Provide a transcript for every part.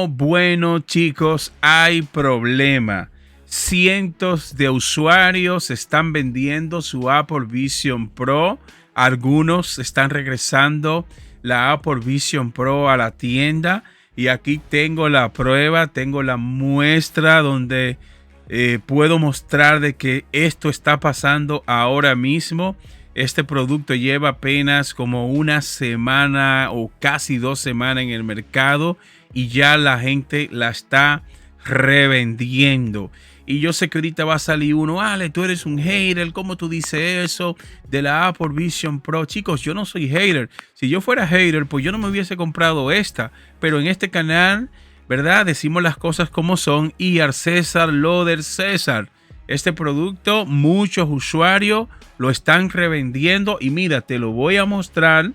Bueno, chicos, hay problema. Cientos de usuarios están vendiendo su Apple Vision Pro. Algunos están regresando la Apple Vision Pro a la tienda. Y aquí tengo la prueba, tengo la muestra donde puedo mostrar de que esto está pasando ahora mismo. Este producto lleva apenas como una semana o casi 2 semanas en el mercado y ya la gente la está revendiendo. Y yo sé que ahorita va a salir uno, Ale, tú eres un hater, ¿cómo tú dices eso de la Apple Vision Pro? Chicos, yo no soy hater. Si yo fuera hater, pues yo no me hubiese comprado esta. Pero en este canal, ¿verdad? Decimos las cosas como son y al César lo del César. Este producto, muchos usuarios lo están revendiendo y mira, te lo voy a mostrar.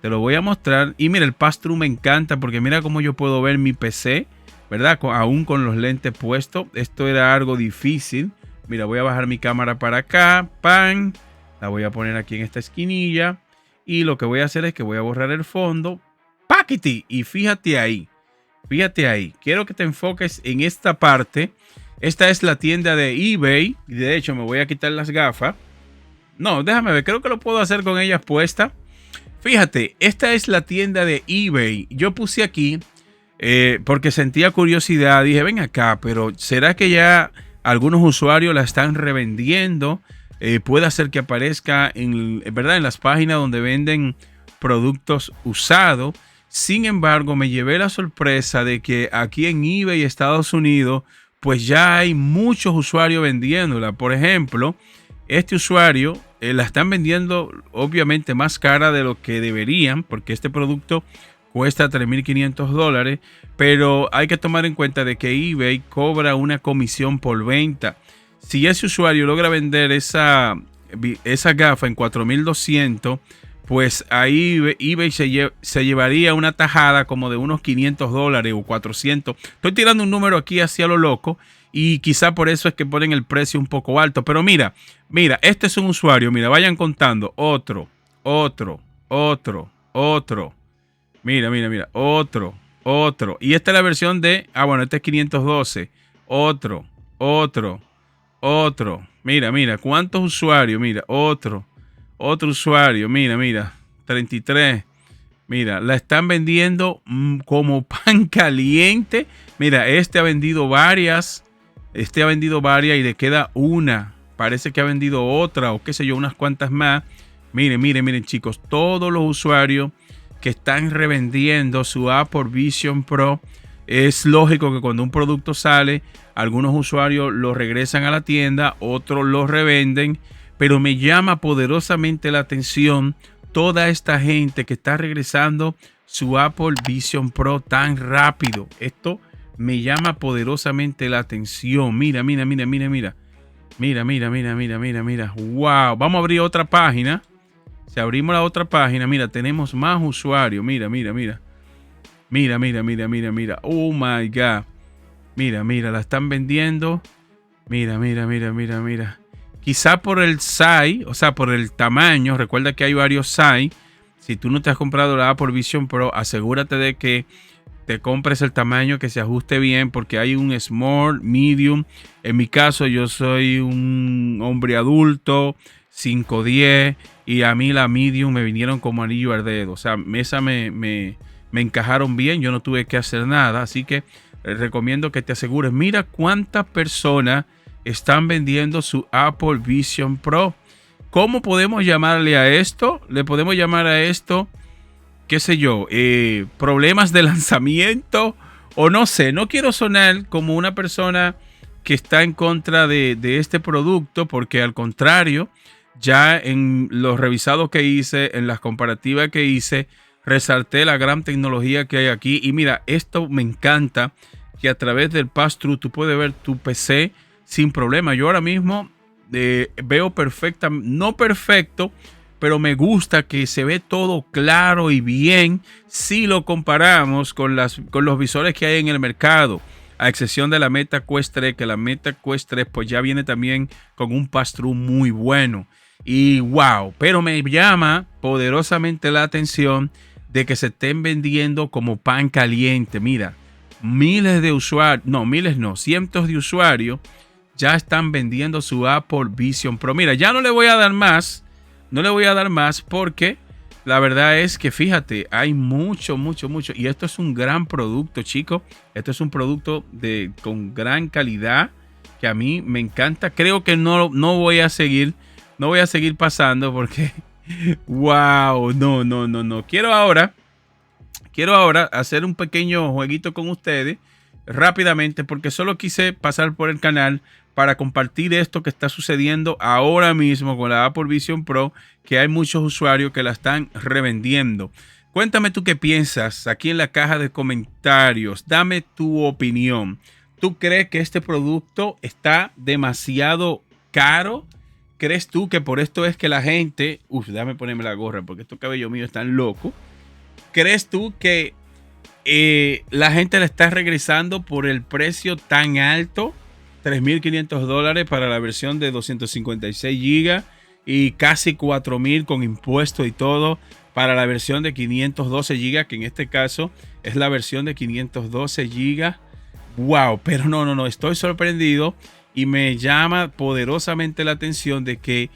Te lo voy a mostrar. Y mira, el pass-through me encanta porque mira cómo yo puedo ver mi PC, ¿verdad? Aún con los lentes puestos. Esto era algo difícil. Mira, voy a bajar mi cámara para acá. ¡Pam! La voy a poner aquí en esta esquinilla. Y lo que voy a hacer es que voy a borrar el fondo. ¡Paquiti! Y fíjate ahí. Fíjate ahí. Quiero que te enfoques en esta parte. Esta es la tienda de eBay. Y de hecho, me voy a quitar las gafas. No, déjame ver. Creo que lo puedo hacer con ellas puestas. Fíjate, esta es la tienda de eBay. Yo puse aquí porque sentía curiosidad. Dije, ven acá, pero ¿será que ya algunos usuarios la están revendiendo? Puede ser que aparezca ¿verdad? En las páginas donde venden productos usados. Sin embargo, me llevé la sorpresa de que aquí en eBay, Estados Unidos, pues ya hay muchos usuarios vendiéndola. Por ejemplo, este usuario la están vendiendo obviamente más cara de lo que deberían, porque este producto cuesta $3,500, pero hay que tomar en cuenta de que eBay cobra una comisión por venta. Si ese usuario logra vender esa gafa en 4,200, pues ahí eBay se llevaría una tajada como de unos $500 o 400. Estoy tirando un número aquí hacia lo loco y quizá por eso es que ponen el precio un poco alto. Pero mira, este es un usuario. Mira, vayan contando. Otro. Mira. Otro. Y esta es la versión de... bueno, este es 512. Otro. Mira. ¿Cuántos usuarios? Mira, otro usuario, mira, 33. Mira, la están vendiendo como pan caliente. Mira, este ha vendido varias y le queda una. Parece que ha vendido otra o qué sé yo, unas cuantas más. Miren, chicos, todos los usuarios que están revendiendo su Apple Vision Pro. Es lógico que cuando un producto sale, algunos usuarios lo regresan a la tienda, otros lo revenden. Pero me llama poderosamente la atención toda esta gente que está regresando su Apple Vision Pro tan rápido. Esto me llama poderosamente la atención. Mira. Wow. Vamos a abrir otra página. Si abrimos la otra página, mira, tenemos más usuarios. Mira. Oh my God. Mira, la están vendiendo. Mira. Quizá por el size, o sea, por el tamaño. Recuerda que hay varios size. Si tú no te has comprado la Apple Vision Pro, asegúrate de que te compres el tamaño que se ajuste bien, porque hay un small, medium. En mi caso, yo soy un hombre adulto, 5'10", y a mí la medium me vinieron como anillo al dedo. O sea, esa me encajaron bien, yo no tuve que hacer nada. Así que recomiendo que te asegures. Mira cuántas personas están vendiendo su Apple Vision Pro. ¿Cómo podemos llamarle a esto? Le podemos llamar a esto, qué sé yo, problemas de lanzamiento o no sé. No quiero sonar como una persona que está en contra de este producto, porque al contrario, ya en los revisados que hice, en las comparativas que hice, resalté la gran tecnología que hay aquí. Y mira, esto me encanta, que a través del pass-through tú puedes ver tu PC sin problema. Yo ahora mismo veo perfecta, no perfecto, pero me gusta que se ve todo claro y bien si lo comparamos con los visores que hay en el mercado, a excepción de la Meta Quest 3, que la Meta Quest 3 pues ya viene también con un pass-through muy bueno. Y wow, pero me llama poderosamente la atención de que se estén vendiendo como pan caliente. Mira, miles de usuarios, no, miles no, cientos de usuarios ya están vendiendo su Apple Vision Pro. Mira, ya no le voy a dar más, no le voy a dar más porque la verdad es que fíjate, hay mucho. Y esto es un gran producto, chicos. Esto es un producto con gran calidad que a mí me encanta. Creo que no voy a seguir pasando porque, wow, no. Quiero ahora hacer un pequeño jueguito con ustedes rápidamente porque solo quise pasar por el canal para compartir esto que está sucediendo ahora mismo con la Apple Vision Pro, que hay muchos usuarios que la están revendiendo. Cuéntame tú qué piensas aquí en la caja de comentarios. Dame tu opinión. ¿Tú crees que este producto está demasiado caro? ¿Crees tú que por esto es que la gente... déjame ponerme la gorra porque estos cabellos míos están locos. ¿Crees tú que la gente le está regresando por el precio tan alto? $3,500 para la versión de 256 GB y casi $4,000 con impuestos y todo para la versión de 512 GB, que en este caso es la versión de 512 GB. Wow, pero no, estoy sorprendido y me llama poderosamente la atención de que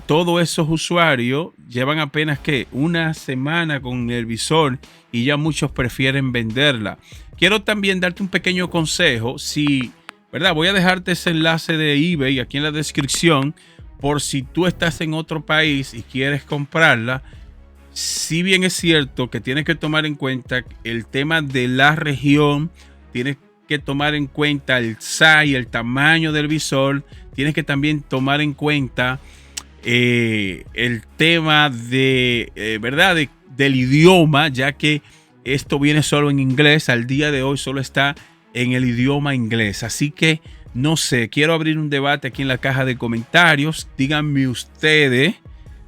todos esos usuarios llevan apenas que una semana con el visor y ya muchos prefieren venderla. Quiero también darte un pequeño consejo. ¿Verdad? Voy a dejarte ese enlace de eBay aquí en la descripción por si tú estás en otro país y quieres comprarla. Si bien es cierto que tienes que tomar en cuenta el tema de la región, tienes que tomar en cuenta el size, el tamaño del visor, tienes que también tomar en cuenta el tema del idioma, ya que esto viene solo en inglés. Al día de hoy solo está en el idioma inglés. Así que no sé, quiero abrir un debate aquí en la caja de comentarios. Díganme ustedes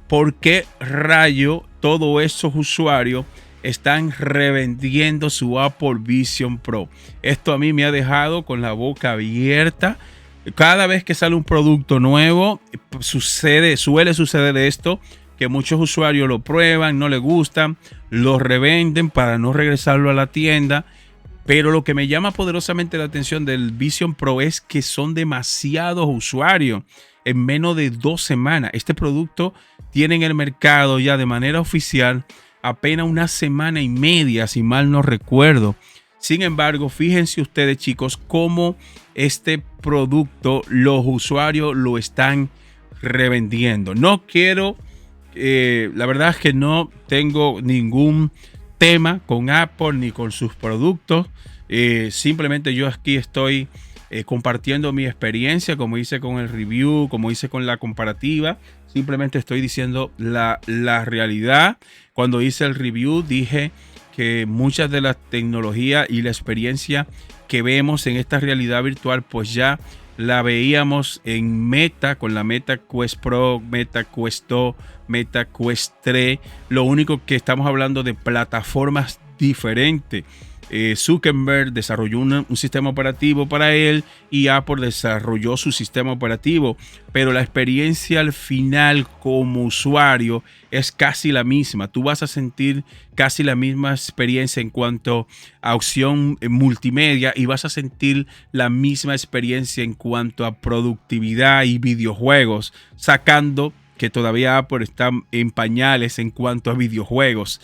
por qué rayo todos esos usuarios están revendiendo su Apple Vision Pro. Esto a mí me ha dejado con la boca abierta. Cada vez que sale un producto nuevo, suele suceder esto, que muchos usuarios lo prueban, no les gustan, lo revenden para no regresarlo a la tienda. Pero lo que me llama poderosamente la atención del Vision Pro es que son demasiados usuarios en menos de 2 semanas. Este producto tiene en el mercado ya de manera oficial apenas una semana y media, si mal no recuerdo. Sin embargo, fíjense ustedes, chicos, cómo este producto los usuarios lo están revendiendo. No quiero, la verdad es que no tengo ningún tema con Apple ni con sus productos. Simplemente yo aquí estoy compartiendo mi experiencia, como hice con el review, como hice con la comparativa. Simplemente estoy diciendo la realidad. Cuando hice el review dije que muchas de las tecnologías y la experiencia que vemos en esta realidad virtual pues ya la veíamos en Meta, con la Meta Quest Pro, Meta Quest 2, Meta Quest 3. Lo único que estamos hablando de plataformas diferentes. Zuckerberg desarrolló un sistema operativo para él y Apple desarrolló su sistema operativo, pero la experiencia al final como usuario es casi la misma. Tú vas a sentir casi la misma experiencia en cuanto a opción multimedia y vas a sentir la misma experiencia en cuanto a productividad y videojuegos, sacando que todavía Apple está en pañales en cuanto a videojuegos.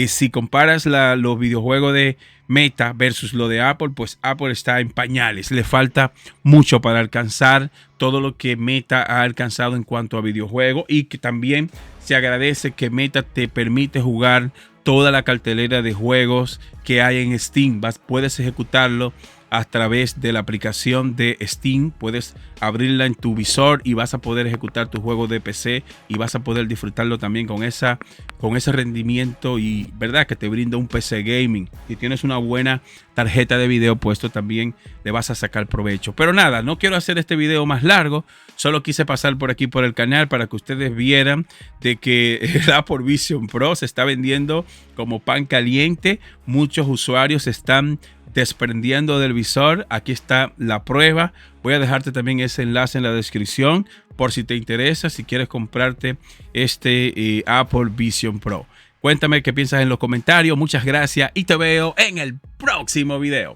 Si comparas los videojuegos de Meta versus lo de Apple, pues Apple está en pañales. Le falta mucho para alcanzar todo lo que Meta ha alcanzado en cuanto a videojuegos, y que también se agradece que Meta te permite jugar toda la cartelera de juegos que hay en Steam. Puedes ejecutarlo a través de la aplicación de Steam. Puedes abrirla en tu visor y vas a poder ejecutar tu juego de PC y vas a poder disfrutarlo también con ese rendimiento y verdad que te brinda un PC gaming. Si tienes una buena tarjeta de video puesto, también le vas a sacar provecho. Pero nada, no quiero hacer este video más largo, solo quise pasar por aquí por el canal para que ustedes vieran de que el Apple Vision Pro se está vendiendo como pan caliente. Muchos usuarios están desprendiendo del visor. Aquí está la prueba. Voy a dejarte también ese enlace en la descripción por si te interesa, si quieres comprarte este Apple Vision Pro. Cuéntame qué piensas en los comentarios. Muchas gracias y te veo en el próximo video.